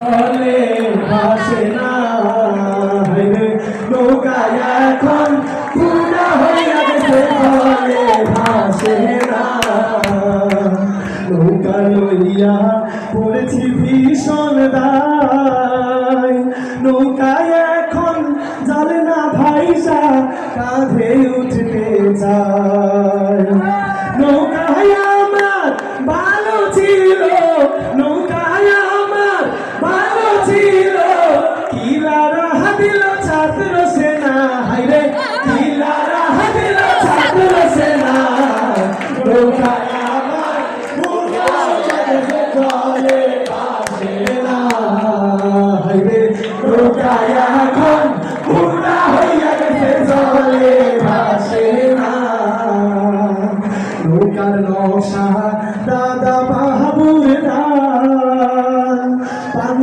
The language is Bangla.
ফলে ভাসে না নৌকা এখন পুরা হইয়া গেছে ফলে ভাসে না নৌকা লইয়া পড়েছি ভীষণ দা